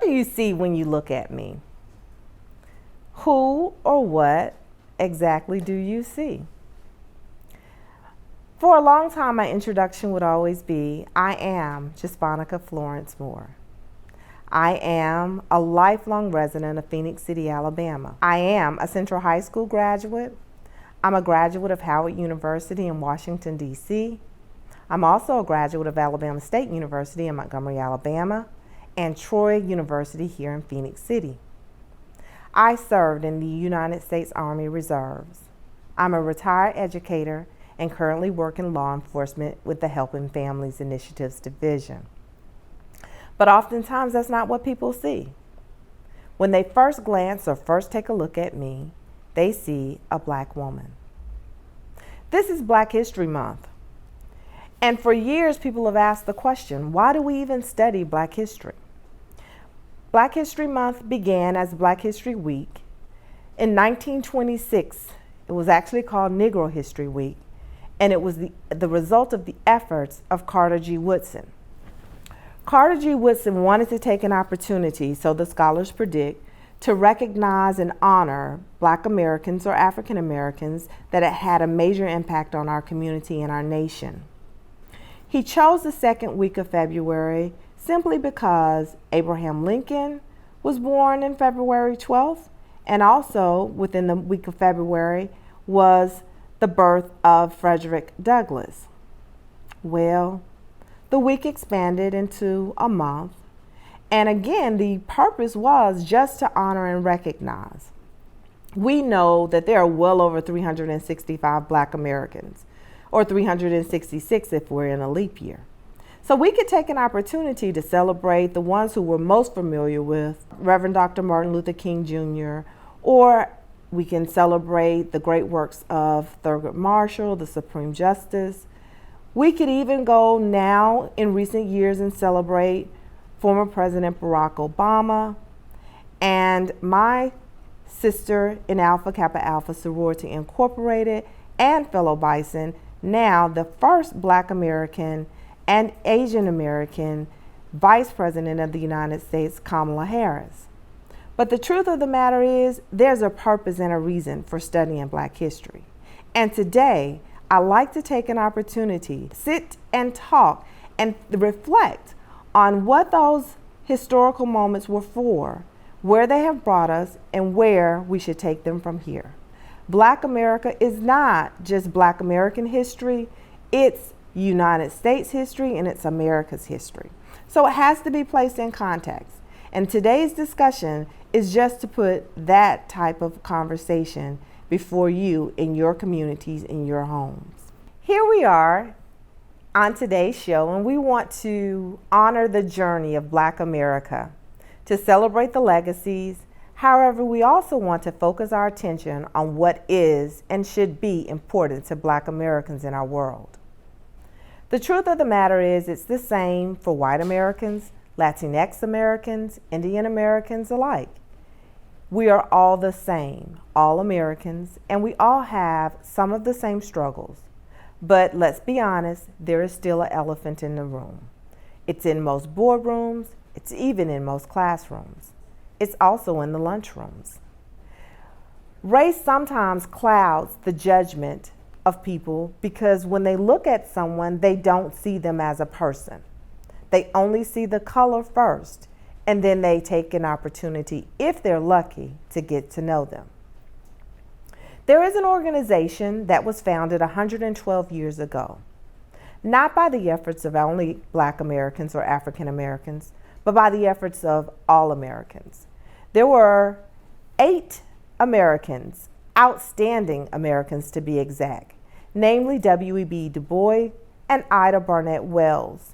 do you see when you look at me? Who or what exactly do you see? For a long time, my introduction would always be, I am Jasponica Florence Moore. I am a lifelong resident of Phoenix City, Alabama. I am a Central High School graduate. I'm a graduate of Howard University in Washington, D.C. I'm also a graduate of Alabama State University in Montgomery, Alabama, and Troy University here in Phoenix City. I served in the United States Army Reserves. I'm a retired educator and currently work in law enforcement with the Helping Families Initiatives Division. But oftentimes that's not what people see. When they first glance or first take a look at me, they see a Black woman. This is Black History Month. And for years, people have asked the question, why do we even study Black history? Black History Month began as Black History Week. In 1926, it was actually called Negro History Week, and it was the result of the efforts of Carter G. Woodson. Carter G. Woodson wanted to take an opportunity, so the scholars predict, to recognize and honor Black Americans or African Americans that had had a major impact on our community and our nation. He chose the second week of February simply because Abraham Lincoln was born in February 12th, and also within the week of February was the birth of Frederick Douglass. Well, the week expanded into a month, and again, the purpose was just to honor and recognize. We know that there are well over 365 Black Americans, or 366 if we're in a leap year. So we could take an opportunity to celebrate the ones who we're most familiar with, Reverend Dr. Martin Luther King Jr., or we can celebrate the great works of Thurgood Marshall, the Supreme Justice. We could even go now in recent years and celebrate former President Barack Obama and my sister in Alpha Kappa Alpha Sorority Incorporated and fellow Bison, now the first Black American and Asian American Vice President of the United States, Kamala Harris. But the truth of the matter is, there's a purpose and a reason for studying Black history. And today, I like to take an opportunity, sit and talk and reflect on what those historical moments were for, where they have brought us, and where we should take them from here. Black America is not just Black American history, it's United States history and it's America's history. So it has to be placed in context. And today's discussion is just to put that type of conversation before you in your communities, in your homes. Here we are on today's show, and we want to honor the journey of Black America, to celebrate the legacies. However, we also want to focus our attention on what is and should be important to Black Americans in our world. The truth of the matter is, it's the same for white Americans, Latinx Americans, Indian Americans alike. We are all the same, all Americans, and we all have some of the same struggles. But let's be honest, there is still an elephant in the room. It's in most boardrooms, it's even in most classrooms. It's also in the lunchrooms. Race sometimes clouds the judgment of people because when they look at someone, they don't see them as a person. They only see the color first, and then they take an opportunity, if they're lucky, to get to know them. There is an organization that was founded 112 years ago, not by the efforts of only Black Americans or African Americans, but by the efforts of all Americans. There were 8 Americans, outstanding Americans to be exact, namely W.E.B. Du Bois and Ida Barnett Wells.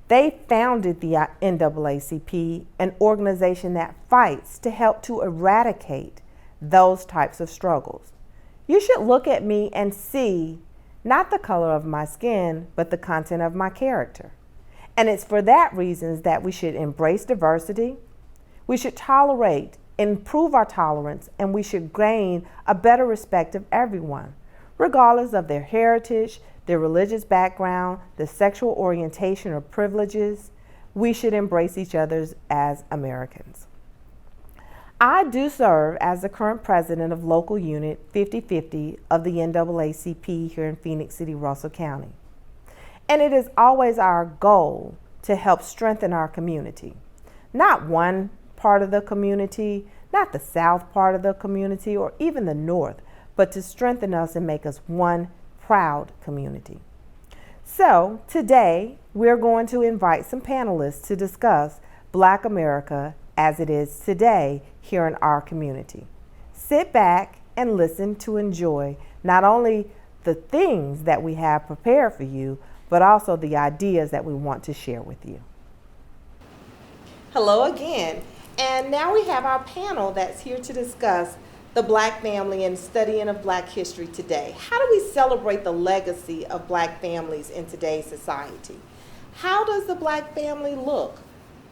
They founded the NAACP, an organization that fights to help to eradicate those types of struggles. You should look at me and see not the color of my skin, but the content of my character. And it's for that reason that we should embrace diversity, we should tolerate, improve our tolerance, and we should gain a better respect of everyone, regardless of their heritage, their religious background, their sexual orientation or privileges. we should embrace each other as Americans. I do serve as the current president of local unit 5050 of the NAACP here in Phoenix City, Russell County. And it is always our goal to help strengthen our community. Not one part of the community, not the south part of the community, or even the north, but to strengthen us and make us one proud community. So today, we're going to invite some panelists to discuss Black America as it is today here in our community. Sit back and listen to enjoy not only the things that we have prepared for you, but also the ideas that we want to share with you. Hello again, and now we have our panel that's here to discuss the Black family and studying of Black history today. How do we celebrate the legacy of Black families in today's society? How does the Black family look?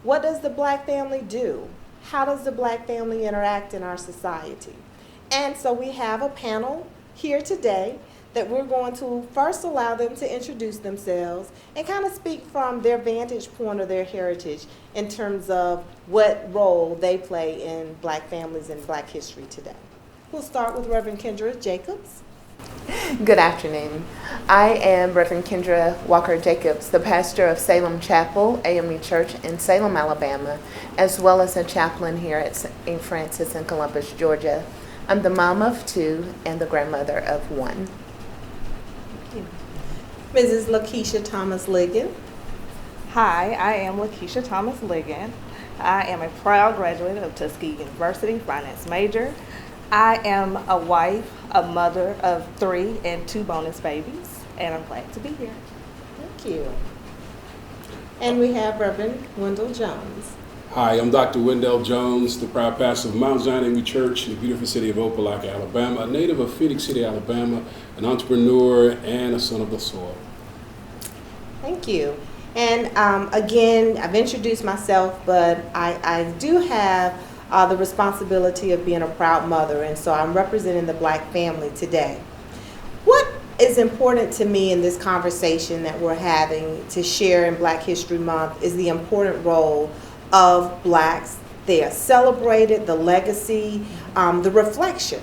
What does the Black family do? How does the Black family interact in our society? And so we have a panel here today that we're going to first allow them to introduce themselves and kind of speak from their vantage point or their heritage in terms of what role they play in Black families and Black history today. We'll start with Reverend Kendra Jacobs. Good afternoon. I am Reverend Kendra Walker Jacobs, the pastor of Salem Chapel, AME Church in Salem, Alabama, as well as a chaplain here at St. Francis in Columbus, Georgia. I'm the mom of 2 and the grandmother of 1. Mrs. Lakeisha Thomas Ligon. Hi, I am Lakeisha Thomas Ligon. I am a proud graduate of Tuskegee University, finance major. I am a wife, a mother of 3 and 2 bonus babies, and I'm glad to be here. Thank you. And we have Reverend Wendell Jones. Hi, I'm Dr. Wendell Jones, the proud pastor of Mount Zion AME Church in the beautiful city of Opelika, Alabama, a native of Phoenix City, Alabama, an entrepreneur and a son of the soil. Thank you. And again, I've introduced myself, but I do have the responsibility of being a proud mother, and so I'm representing the Black family today. What is important to me in this conversation that we're having to share in Black History Month is the important role of Blacks. They are celebrated, the legacy, the reflection.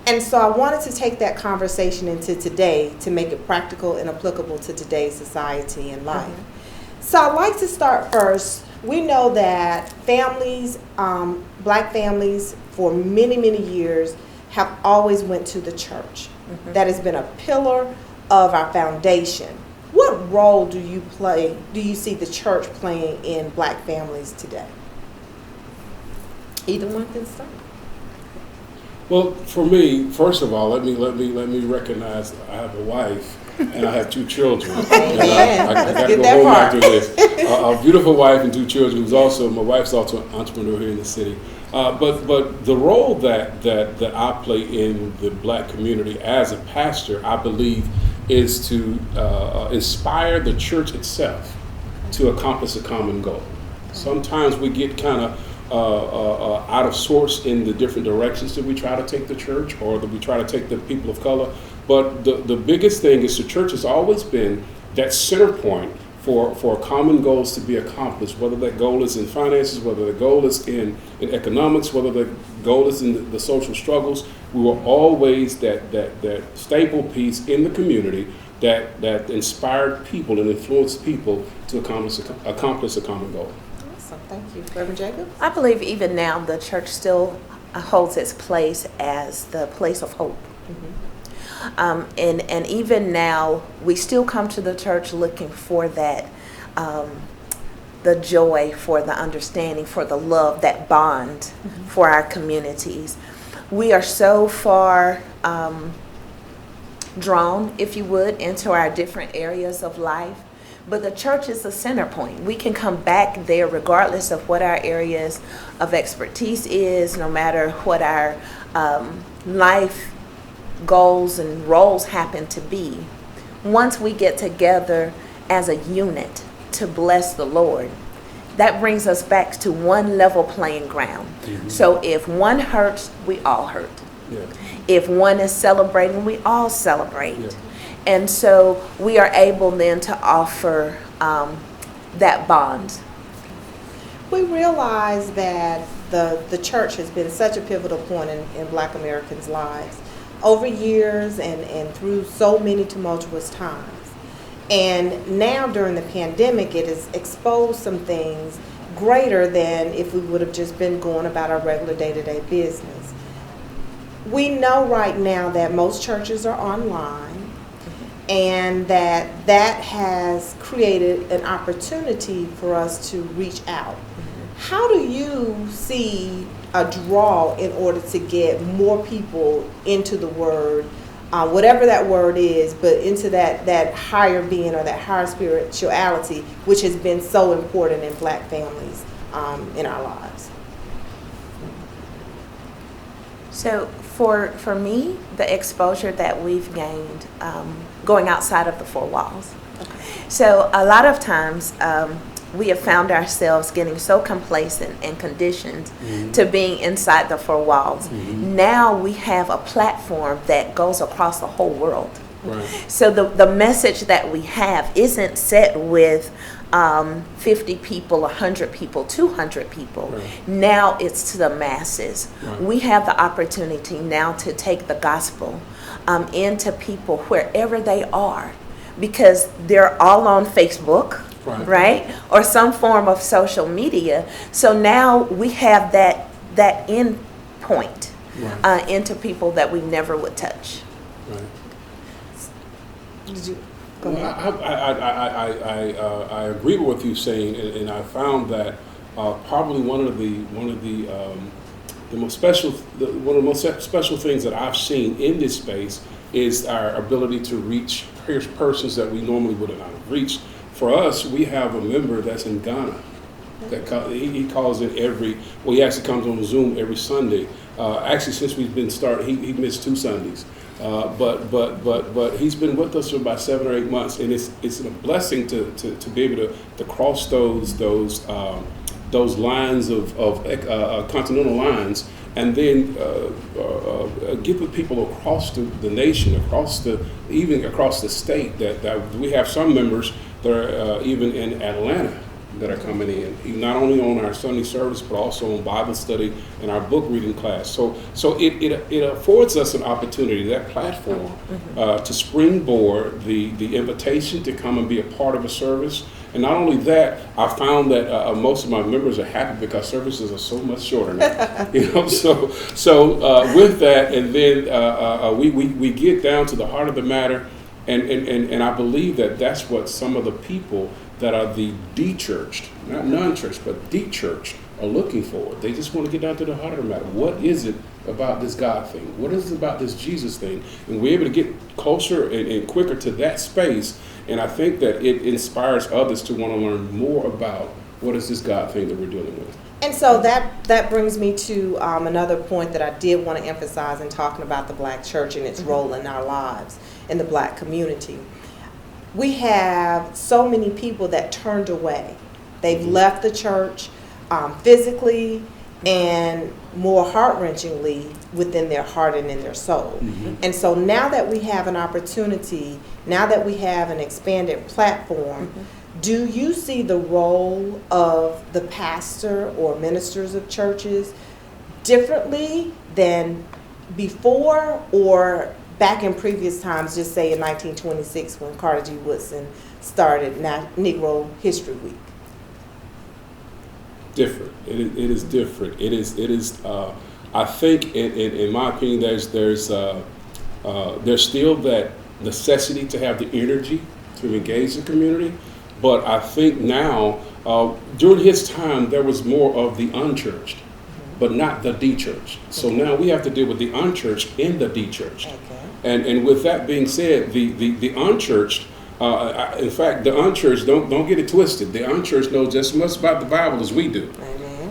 And so I wanted to take that conversation into today to make it practical and applicable to today's society and life. Mm-hmm. So I'd like to start first. We know that families, Black families, for many, many years have always went to the church. Mm-hmm. That has been a pillar of our foundation. What role do you see the church playing in Black families today? Either one can start. Well, for me, first of all, let me recognize I have a wife and I have 2 children. I got to go home after this. A beautiful wife and 2 children. My wife's also an entrepreneur here in the city. But the role that I play in the Black community as a pastor, I believe, is to inspire the church itself to accomplish a common goal. Sometimes we get kind of out of sorts in the different directions that we try to take the church or that we try to take the people of color. But the biggest thing is the church has always been that center point for common goals to be accomplished, whether that goal is in finances, whether the goal is in economics, whether the goal is in the social struggles. We were always that staple piece in the community that inspired people and influenced people to accomplish a common goal. Awesome, thank you. Reverend Jacobs? I believe even now the church still holds its place as the place of hope. Mm-hmm. And even now, we still come to the church looking for that, the joy, for the understanding, for the love, that bond mm-hmm. for our communities. We are so far drawn, if you would, into our different areas of life. But the church is the center point. We can come back there regardless of what our areas of expertise is, no matter what our life goals and roles happen to be. Once we get together as a unit to bless the Lord, that brings us back to one level playing ground. Mm-hmm. So if one hurts, we all hurt. Yeah. If one is celebrating, we all celebrate. Yeah. And so we are able then to offer that bond We realize that the church has been such a pivotal point in Black Americans' lives over years and through so many tumultuous times. And now during the pandemic, it has exposed some things greater than if we would have just been going about our regular day-to-day business. We know right now that most churches are online, and that has created an opportunity for us to reach out. How do you see a draw in order to get more people into the Word, whatever that word is, but into that higher being or that higher spirituality, which has been so important in Black families in our lives? So for me, the exposure that we've gained going outside of the four walls. Okay. So a lot of times we have found ourselves getting so complacent and conditioned to being inside the four walls. Now we have a platform that goes across the whole world. Right. So the message that we have isn't set with 50 people, 100 people, 200 people. Right. Now it's to the masses. Right. We have the opportunity now to take the gospel into people wherever they are, because they're all on Facebook. Right? Or some form of social media. So now we have that end point into people that we never would touch. Right. Did you go ahead? I agree with what you're saying, and I found that probably one of the most special things that I've seen in this space is our ability to reach persons that we normally would not have reached. For us, we have a member that's in Ghana. He calls it he actually comes on Zoom every Sunday. Actually, since we've been started, he missed 2 Sundays. But he's been with us for about 7 or 8 months, and it's a blessing to be able to cross those lines of continental lines, and then get the people across the nation, even across the state. That we have some members that are even in Atlanta that are coming in, not only on our Sunday service, but also on Bible study and our book reading class. So it affords us an opportunity, that platform, to springboard the invitation to come and be a part of a service. And not only that, I found that most of my members are happy because services are so much shorter now. So with that, and then we get down to the heart of the matter. And I believe that's what some of the people that are the de-churched, not non-churched, but de-churched, are looking for. They just want to get down to the heart of the matter. What is it about this God thing? What is it about this Jesus thing? And we're able to get closer and quicker to that space. And I think that it inspires others to want to learn more about what is this God thing that we're dealing with. And so that brings me to another point that I did want to emphasize in talking about the Black church and its role in our lives in the Black community. We have so many people that turned away. They've left the church physically and more heart-wrenchingly within their heart and in their soul. And so now that we have an opportunity, now that we have an expanded platform, do you see the role of the pastor or ministers of churches differently than before, or back in previous times, just say in 1926 when Carter G. Woodson started Negro History Week? Different. It is different. It is. I think, in my opinion, there's still that necessity to have the energy to engage the community. But I think now, during his time, there was more of the unchurched, but not the de-churched. So now we have to deal with the unchurched and the de-churched. And with that being said, the unchurched, in fact, the unchurched, don't get it twisted. The unchurched know just as much about the Bible as we do.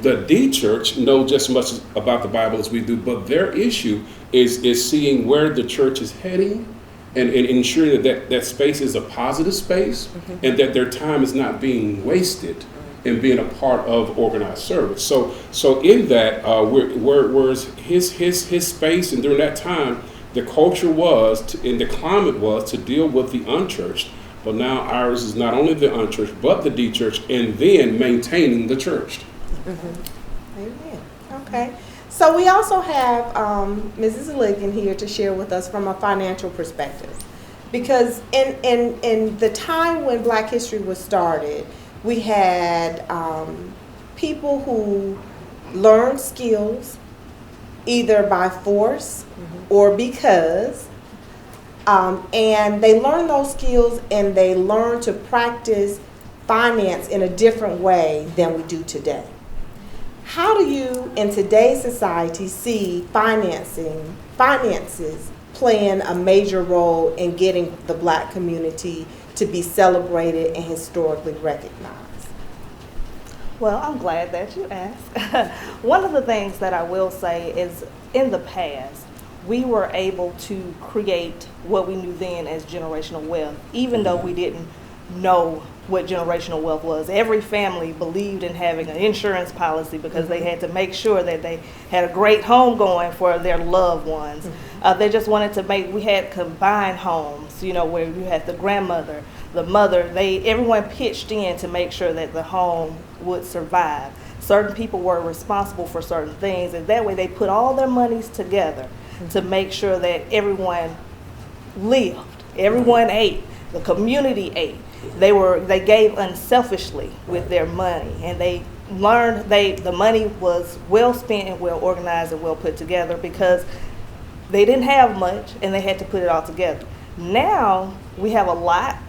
The de-church know just as much about the Bible as we do, but their issue is seeing where the church is heading and ensuring that space is a positive space and that their time is not being wasted in being a part of organized service. So in that, whereas his space, and during that time, the culture was, and the climate was, to deal with the unchurched. But now ours is not only the unchurched, but the de-churched, and then maintaining the churched. Amen. Okay. So we also have Mrs. Ligon here to share with us from a financial perspective. Because in the time when Black History was started, we had people who learned skills either by force or because, and they learned those skills and they learned to practice finance in a different way than we do today. How do you, in today's society, see finances playing a major role in getting the Black community to be celebrated and historically recognized? Well, I'm glad that you asked. One of the things that I will say is in the past, we were able to create what we knew then as generational wealth, even though we didn't know what generational wealth was. Every family believed in having an insurance policy because they had to make sure that they had a great home going for their loved ones. They just wanted to we had combined homes, where you had the grandmother, the mother, everyone pitched in to make sure that the home would survive. Certain people were responsible for certain things, and that way they put all their monies together to make sure that everyone lived, everyone ate, the community ate. They gave unselfishly with their money, and they learned the money was well spent and well organized and well put together because they didn't have much and they had to put it all together. Now we have a lot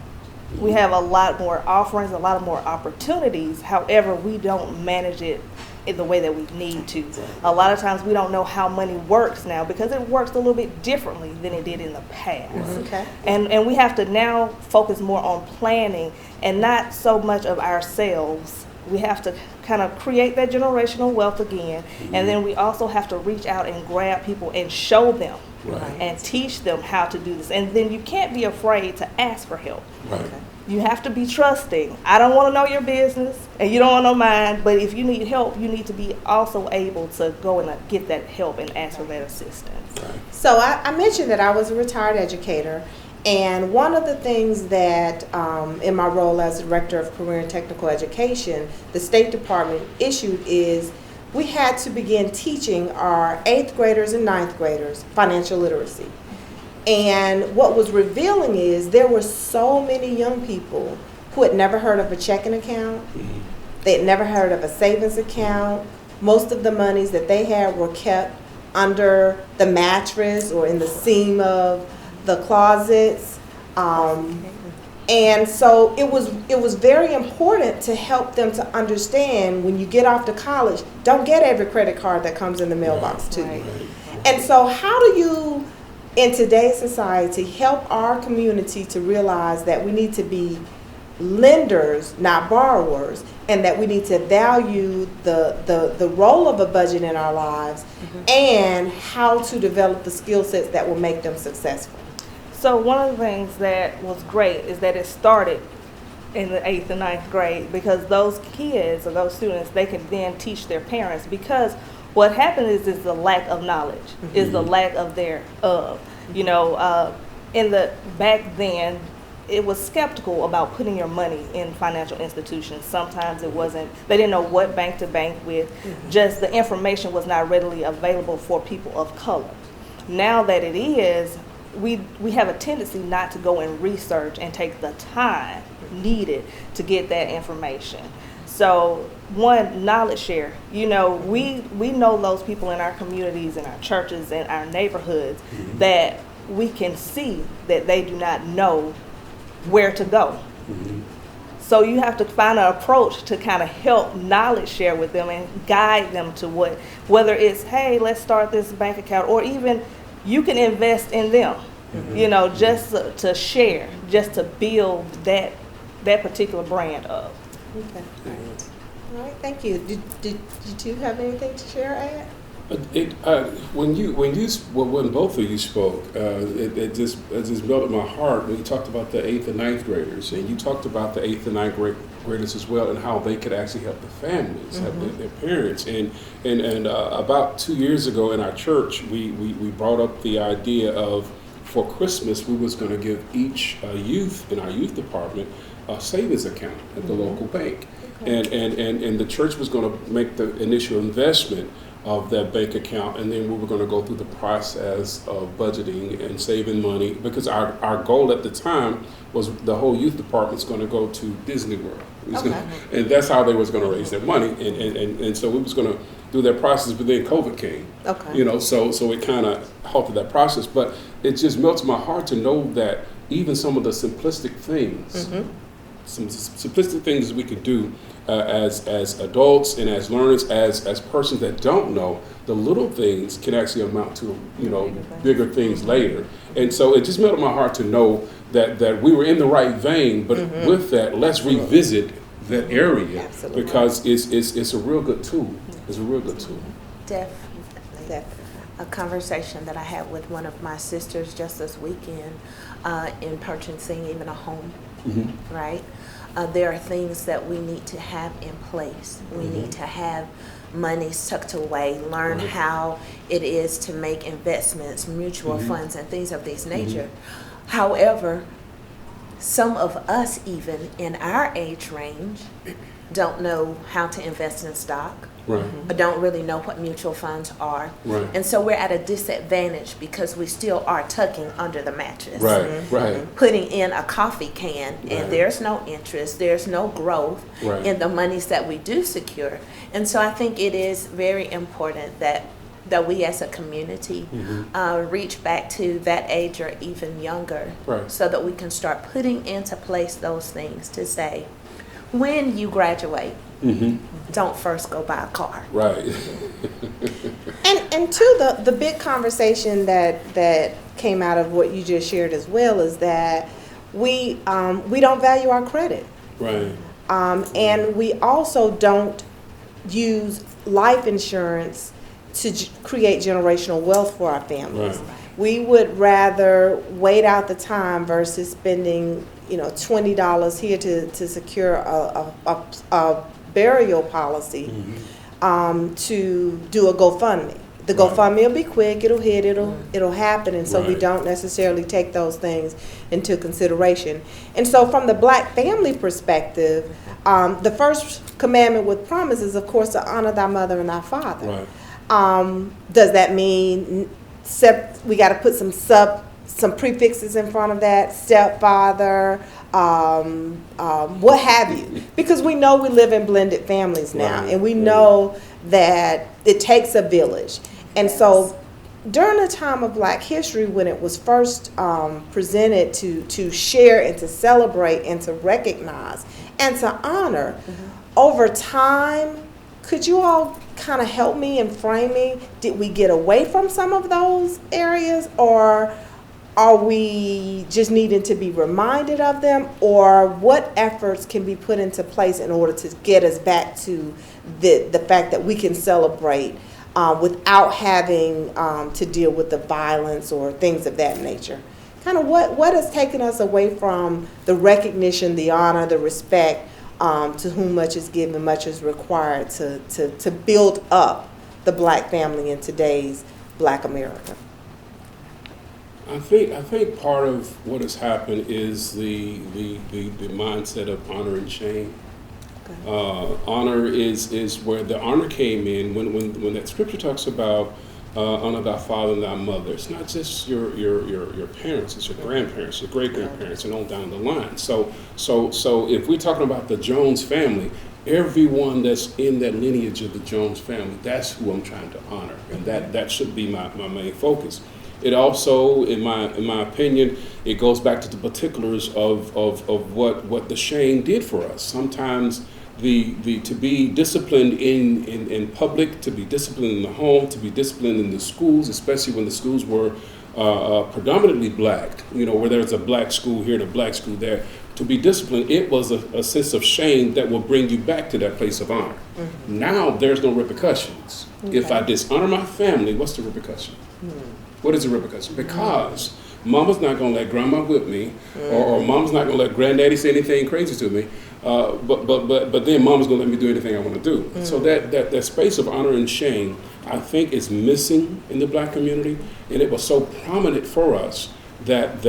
more offerings, a lot more opportunities. However, we don't manage it in the way that we need to. A lot of times we don't know how money works now because it works a little bit differently than it did in the past. Okay. And we have to now focus more on planning and not so much of ourselves. We have to kind of create that generational wealth again, and then we also have to reach out and grab people and show them and teach them how to do this. And then you can't be afraid to ask for help. Right. You have to be trusting. I don't want to know your business, and you don't want to know mine, but if you need help, you need to be also able to go and get that help and ask for that assistance. Right. So I mentioned that I was a retired educator, and one of the things that in my role as Director of Career and Technical Education, the State Department issued is we had to begin teaching our 8th graders and 9th graders financial literacy. And what was revealing is there were so many young people who had never heard of a checking account. They had never heard of a savings account. Most of the monies that they had were kept under the mattress or in the seam of the closets. And so it was very important to help them to understand when you get off to college, don't get every credit card that comes in the mailbox to you. And so how do you, in today's society, help our community to realize that we need to be lenders, not borrowers, and that we need to value the role of a budget in our lives and how to develop the skill sets that will make them successful? So one of the things that was great is that it started in the 8th and 9th grade because those kids or those students, they could then teach their parents because what happens is the lack of knowledge, is the lack of back then, it was skeptical about putting your money in financial institutions. Sometimes they didn't know what bank to bank with, just the information was not readily available for people of color. Now that it is, we have a tendency not to go and research and take the time needed to get that information. So one, knowledge share. We know those people in our communities, in our churches, in our neighborhoods that we can see that they do not know where to go. So you have to find an approach to kind of help knowledge share with them and guide them to whether it's, hey, let's start this bank account, or even you can invest in them, just to share, just to build that that particular brand of. Okay. All right. Thank you. Did you have anything to share, Ed? When both of you spoke, it just melted my heart when you talked about the 8th and 9th graders, and you talked about the 8th and 9th graders as well, and how they could actually help the families, help their parents. And about 2 years ago in our church, we brought up the idea of, for Christmas, we was going to give each youth in our youth department a savings account at the local bank. and the church was going to make the initial investment of that bank account, and then we were going to go through the process of budgeting and saving money, because our goal at the time was the whole youth department's going to go to Disney World. And that's how they was going to raise their money, and so we was going to do that process, but then COVID came. So it kind of halted that process, but it just melts my heart to know that even some of the simplistic things, some simplistic things we could do as adults and as learners, as persons that don't know, the little things can actually amount to bigger things later. And so it just melted my heart to know that we were in the right vein, but with that, let's revisit that area. Absolutely. Because it's a real good tool. It's a real good tool. Definitely. A conversation that I had with one of my sisters just this weekend in purchasing even a home, right? There are things that we need to have in place. We need to have money tucked away, learn how it is to make investments, mutual funds, and things of this nature. However, some of us, even in our age range, don't know how to invest in stock. But don't really know what mutual funds are. And so we're at a disadvantage because we still are tucking under the mattress. Putting in a coffee can, and there's no interest, there's no growth in the monies that we do secure. And so I think it is very important that we as a community reach back to that age or even younger, so that we can start putting into place those things to say, when you graduate, don't first go buy a car. And two, the big conversation that came out of what you just shared as well is that we don't value our credit. And we also don't use life insurance to create generational wealth for our families. We would rather wait out the time versus spending $20 here to secure a burial policy to do a GoFundMe. The GoFundMe will be quick, it'll hit, it'll happen, and so we don't necessarily take those things into consideration. And so from the Black family perspective, the first commandment with promise is, of course, to honor thy mother and thy father. Does that mean we got to put some prefixes in front of that, stepfather, what have you? Because we know we live in blended families now, and we know that it takes a village. And so during the time of Black history, when it was first presented to share and to celebrate and to recognize and to honor, over time, could you all kind of help me in framing, did we get away from some of those areas, or are we just needing to be reminded of them, or what efforts can be put into place in order to get us back to the fact that we can celebrate without having to deal with the violence or things of that nature? Kind of what has taken us away from the recognition, the honor, the respect, to whom much is given, much is required to build up the Black family in today's Black America? I think part of what has happened is the mindset of honor and shame. Honor is where the honor came in when that scripture talks about honor thy father and thy mother. It's not just your parents, it's your grandparents, your great grandparents, and on down the line. So if we're talking about the Jones family, everyone that's in that lineage of the Jones family, that's who I'm trying to honor, and that should be my main focus. It also, in my opinion, it goes back to the particulars of what the shame did for us. Sometimes to be disciplined in public, to be disciplined in the home, to be disciplined in the schools, especially when the schools were predominantly Black, where there's a Black school here and a Black school there, to be disciplined, it was a sense of shame that will bring you back to that place of honor. Now there's no repercussions. If I dishonor my family, what's the repercussion? What is the repercussion? Because mama's not going to let grandma whip me, or mama's not going to let granddaddy say anything crazy to me, but then mama's going to let me do anything I want to do. So that space of honor and shame, I think, is missing in the Black community, and it was so prominent for us that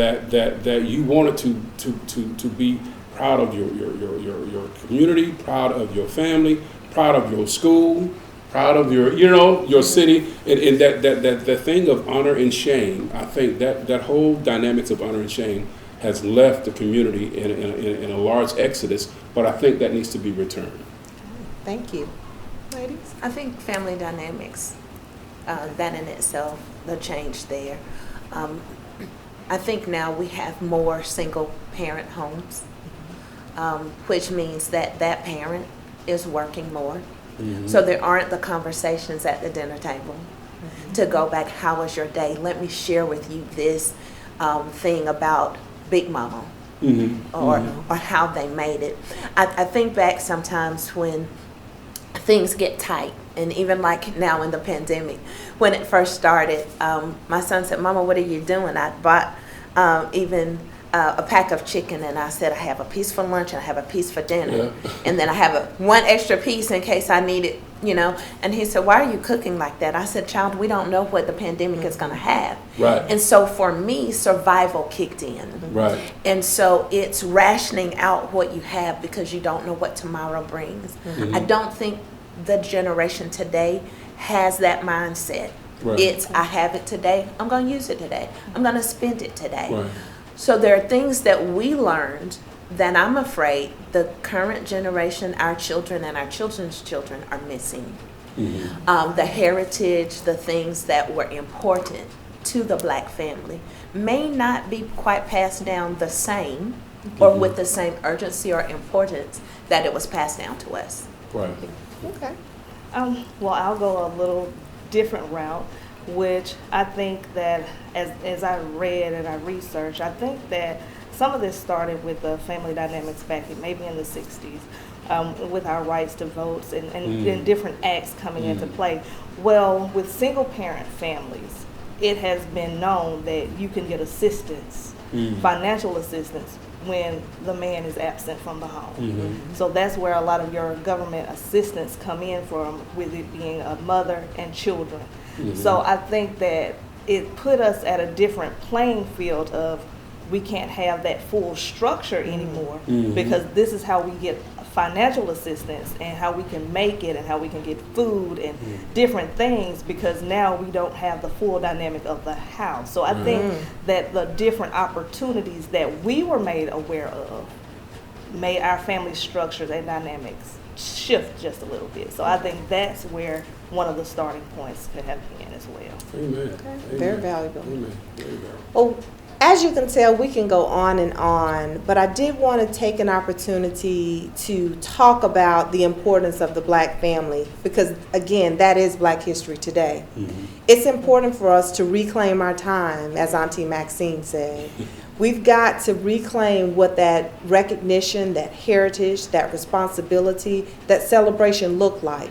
you wanted to be proud of your community, proud of your family, proud of your school, proud of your city, and that thing of honor and shame. I think that whole dynamics of honor and shame has left the community in a large exodus, but I think that needs to be returned. Thank you. Ladies? I think family dynamics, that in itself, the change there. I think now we have more single parent homes, which means that parent is working more. So there aren't the conversations at the dinner table to go back, how was your day? Let me share with you this thing about Big Mama or how they made it. I think back sometimes when things get tight, and even like now in the pandemic, when it first started, my son said, Mama, what are you doing? I bought a pack of chicken, and I said, I have a piece for lunch and I have a piece for dinner. Yeah. And then I have one extra piece in case I need it, And he said, why are you cooking like that? I said, child, we don't know what the pandemic is going to have. Right. And so for me, survival kicked in. Right. And so it's rationing out what you have because you don't know what tomorrow brings. I don't think the generation today has that mindset. Right. It's, I have it today, I'm going to use it today. I'm going to spend it today. Right. So there are things that we learned that I'm afraid the current generation, our children and our children's children are missing. The heritage, the things that were important to the Black family may not be quite passed down the same or with the same urgency or importance that it was passed down to us. Right. Okay. Well, I'll go a little different route, which I think that as I read and I researched, I think that some of this started with the family dynamics back maybe in the 60s, with our rights to votes and different acts coming into play. Well, with single parent families, it has been known that you can get assistance, financial assistance, when the man is absent from the home. So that's where a lot of your government assistance come in from, with it being a mother and children. So I think that it put us at a different playing field of, we can't have that full structure anymore, because this is how we get financial assistance and how we can make it and how we can get food and different things, because now we don't have the full dynamic of the house. So I think that the different opportunities that we were made aware of made our family structures and dynamics shift just a little bit. So I think that's where one of the starting points could have been as well. Amen. Okay. Amen. Very valuable. Amen. Very valuable. Well, as you can tell, we can go on and on, but I did want to take an opportunity to talk about the importance of the Black family, because again, that is Black History Today. It's important for us to reclaim our time, as Auntie Maxine said. We've got to reclaim what that recognition, that heritage, that responsibility, that celebration look like.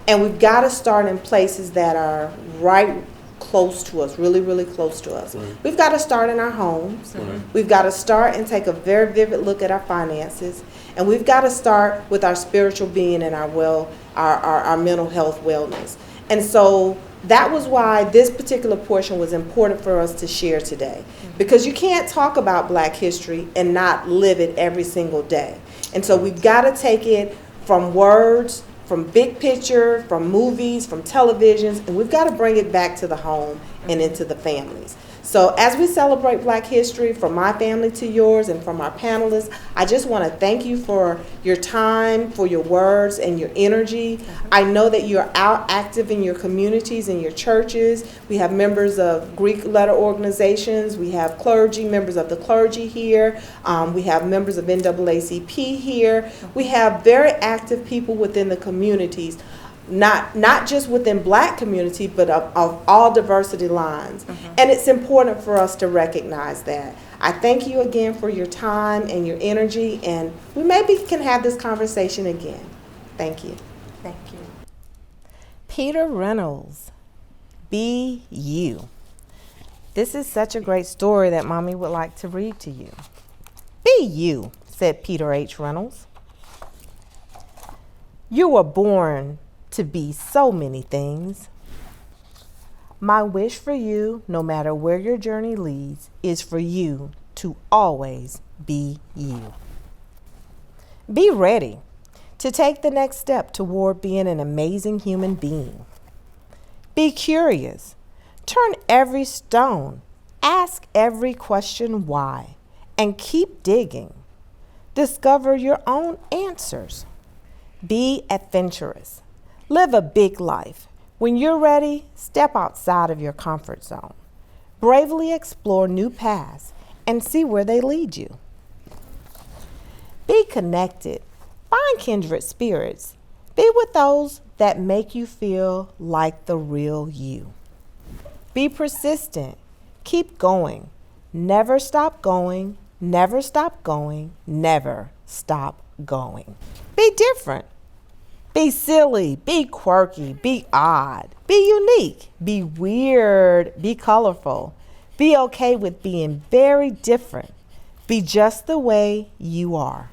And we've got to start in places that are right close to us, really, really close to us. Right. We've got to start in our homes. Right. We've got to start and take a very vivid look at our finances. And we've got to start with our spiritual being and our mental health wellness. And so that was why this particular portion was important for us to share today. Because you can't talk about Black history and not live it every single day. And so we've got to take it from words, from big picture, from movies, from televisions, and we've got to bring it back to the home and into the families. So as we celebrate Black history, from my family to yours and from our panelists, I just want to thank you for your time, for your words and your energy. I know that you're out active in your communities and your churches. We have members of Greek letter organizations. We have clergy, members of the clergy here. We have members of NAACP here. We have very active people within the communities. Not just within Black community, but of all diversity lines. And it's important for us to recognize that. I thank you again for your time and your energy, and we maybe can have this conversation again. Thank you. Thank you. Peter Reynolds, Be You. This is such a great story that Mommy would like to read to you. Be you, said Peter H. Reynolds. You were born to be so many things. My wish for you, no matter where your journey leads, is for you to always be you. Be ready to take the next step toward being an amazing human being. Be curious. Turn every stone. Ask every question why. And keep digging. Discover your own answers. Be adventurous. Live a big life. When you're ready, step outside of your comfort zone. Bravely explore new paths and see where they lead you. Be connected. Find kindred spirits. Be with those that make you feel like the real you. Be persistent. Keep going. Never stop going. Never stop going. Never stop going. Be different. Be silly. Be quirky. Be odd. Be unique. Be weird. Be colorful. Be okay with being very different. Be just the way you are.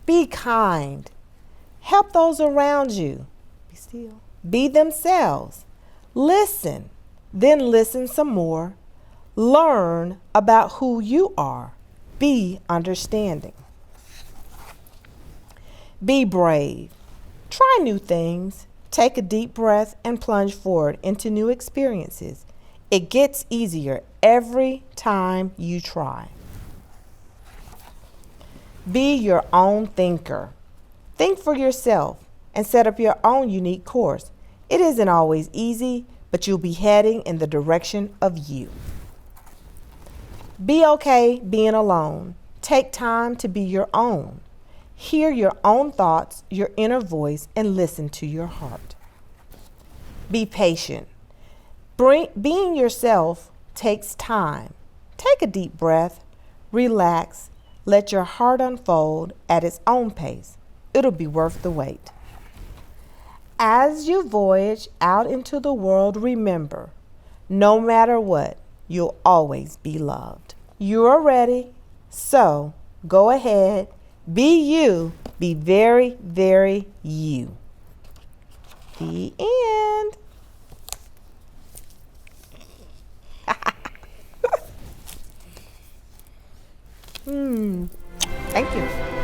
Be kind. Help those around you. Be still. Be themselves. Listen. Then listen some more. Learn about who you are. Be understanding. Be brave. Try new things. Take a deep breath and plunge forward into new experiences. It gets easier every time you try. Be your own thinker. Think for yourself and set up your own unique course. It isn't always easy, but you'll be heading in the direction of you. Be okay being alone. Take time to be your own. Hear your own thoughts, your inner voice, and listen to your heart. Be patient. Being yourself takes time. Take a deep breath, relax, let your heart unfold at its own pace. It'll be worth the wait. As you voyage out into the world, remember, no matter what, you'll always be loved. You are ready, so go ahead, be you, be very, very you. The end. Thank you.